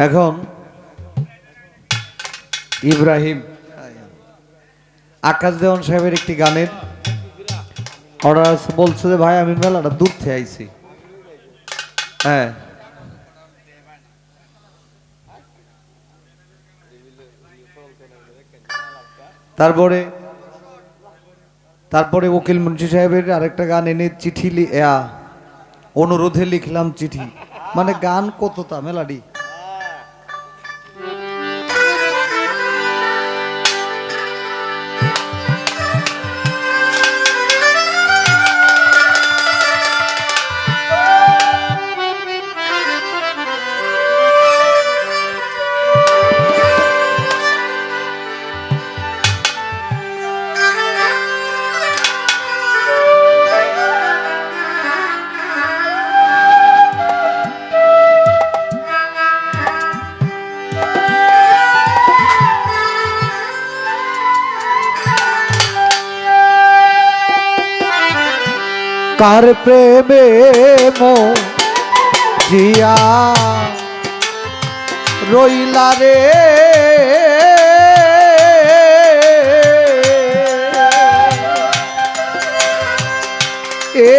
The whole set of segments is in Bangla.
এখন ইব্রাহিম আকাশ দেওয়ান সাহেবের একটি গানের অর্ডার আছে, বলছে যে ভাই আমি মেলাটা দূর থেকে আইছি। হ্যাঁ, তারপরে তারপরে উকিল মুন্সি সাহেবের আরেকটা গান এনে চিঠি অনুরোধে লিখলাম চিঠি, মানে গান কতটা মেলাডি। কার প্রেমে জিয়া রইলা রে, এ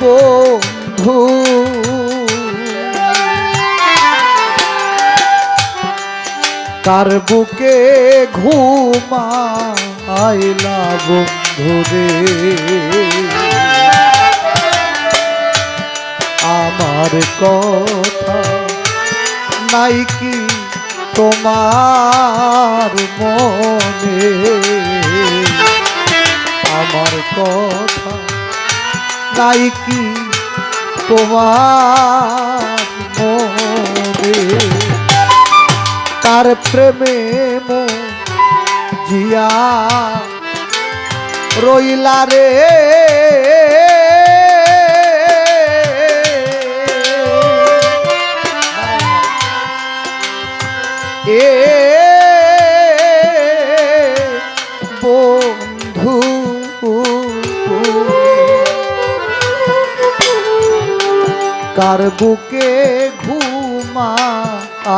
বন্ধু কার বুকে ঘুমা আইলা বন্ধুরে, আমার কথা নাই কি তোমার মনে, আমার কথা নাই কি তোমার মনে, তার প্রেমে জিয়া রইলা রে, এ বন্ধু কার বুকে ঘুমা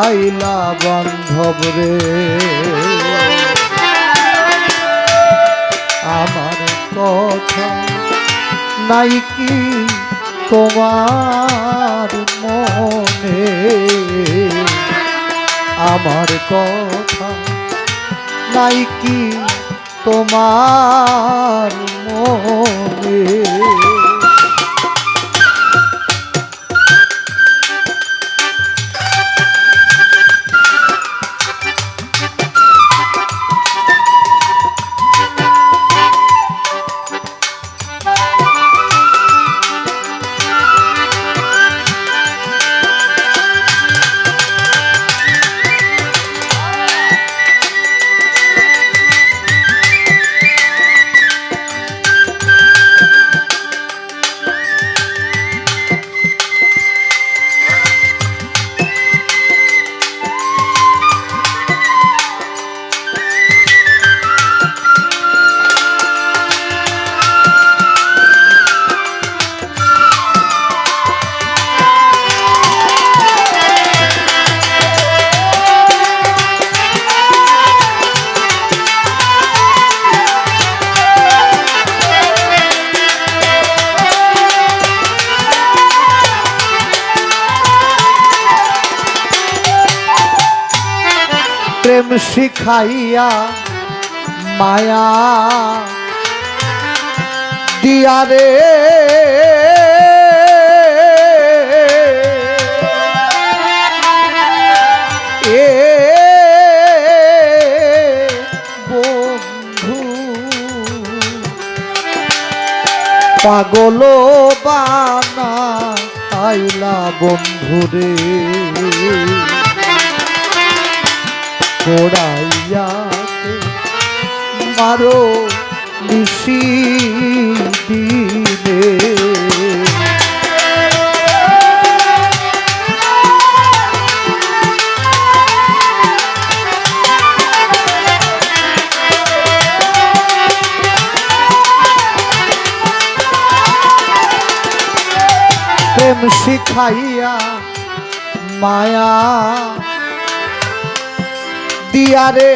আইলা বান্ধব রে, আমার কথা নাই কি তোমার মনে, আমার কথা নাই কি তোমার মনে। প্রেম শিখাইয়া মায়া দিয়া রে, এ বন্ধু পাগল বানা আইলা বন্ধুরে, পোড়াইয়াকে মারো নিশি দিনে, প্রেম শিখাইয়া মায়া দিয়া রে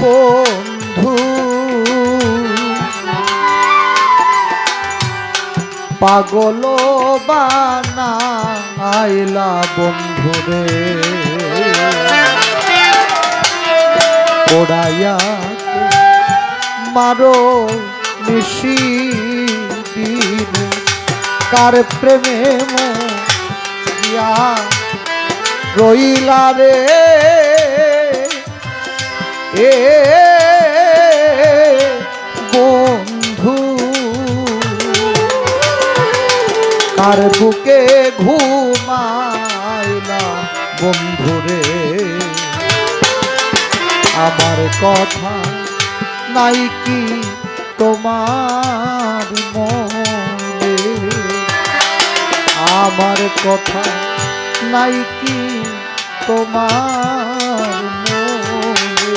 বন্ধু পাগল বানাইলা বন্ধুরে পোড়াইয়া মারো নিশি দিনে কার প্রেমে মরিয়া রইলা রে এ বন্ধু কার বুকে ঘুমাইলা বন্ধুরে আমার কথা নাই কি তোমার মনে আমার কথা নাই কি তোমার মনে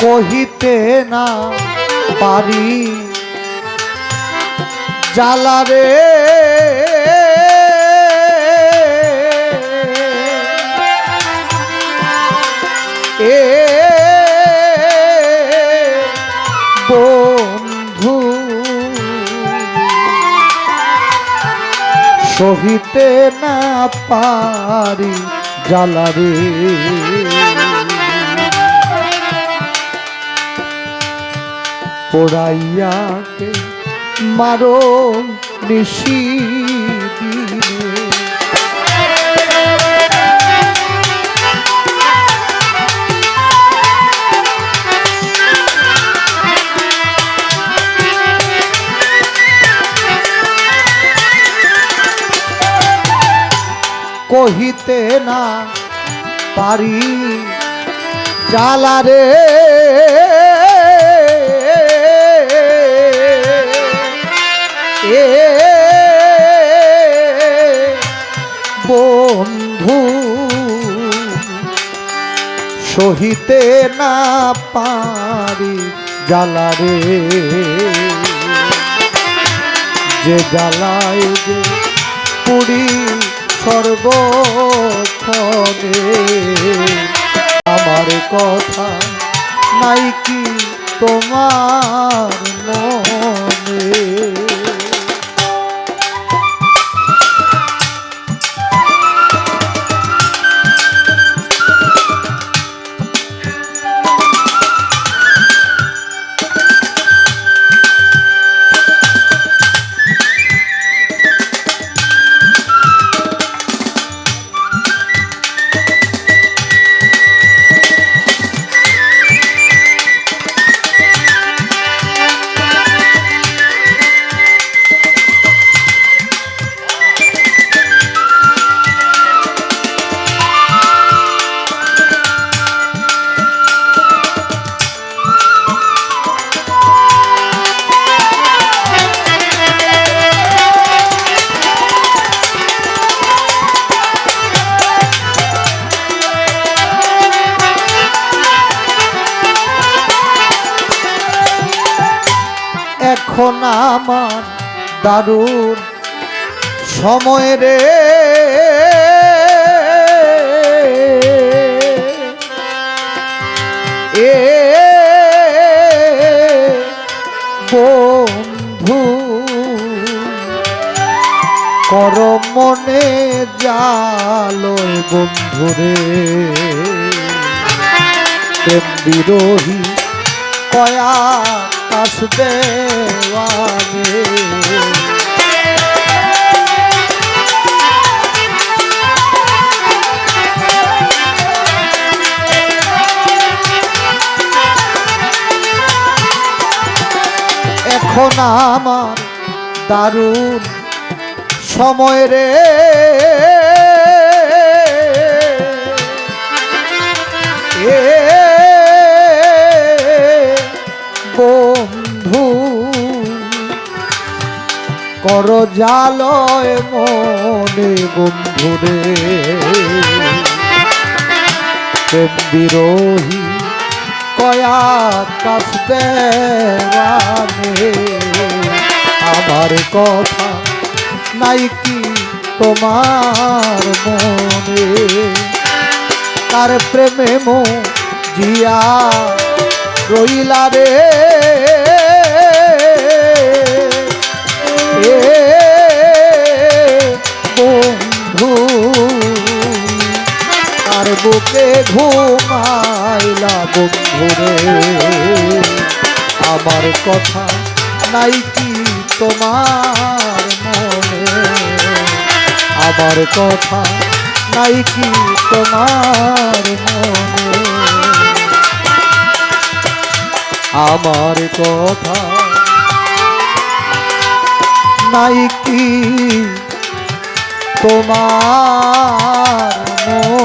কহিতে না পারি জ্বালা রে এ বন্ধু সহিতে না পারি জ্বালা রে পোড়াইয়াকে মারো নিশি দিনে কহিতে না পারি জ্বালা রে বন্ধু সহিতে না পারি জ্বালা রে যে জ্বালায় যে পুরি সর্বক্ষণে আমার কথা নাই কি তোমার মনে এখন আমার দারুণ সময় রে, এ বন্ধু কর মনে জালয় বন্ধুরে, প্রেম বিরোহী কয়া কাশ দেওয়ানে। এখন আমার দারুণ সময় রে, এ বন্ধু কর জালয় মনে বন্ধুরে, প্রেম বিরোহী কয়া কাছ দেওয়ানে। আমার কথা নাই কি তোমার মনে, তার প্রেমে মো জিয়া রইলা রে, এ বন্ধু তার বুকে ঘুমাইলা বন্ধুরে। আমার কথা নাই কি তোমার মনে, আমার কথা নাই কি তোমার মনে, আমার কথা নাই কি তোমার মনে।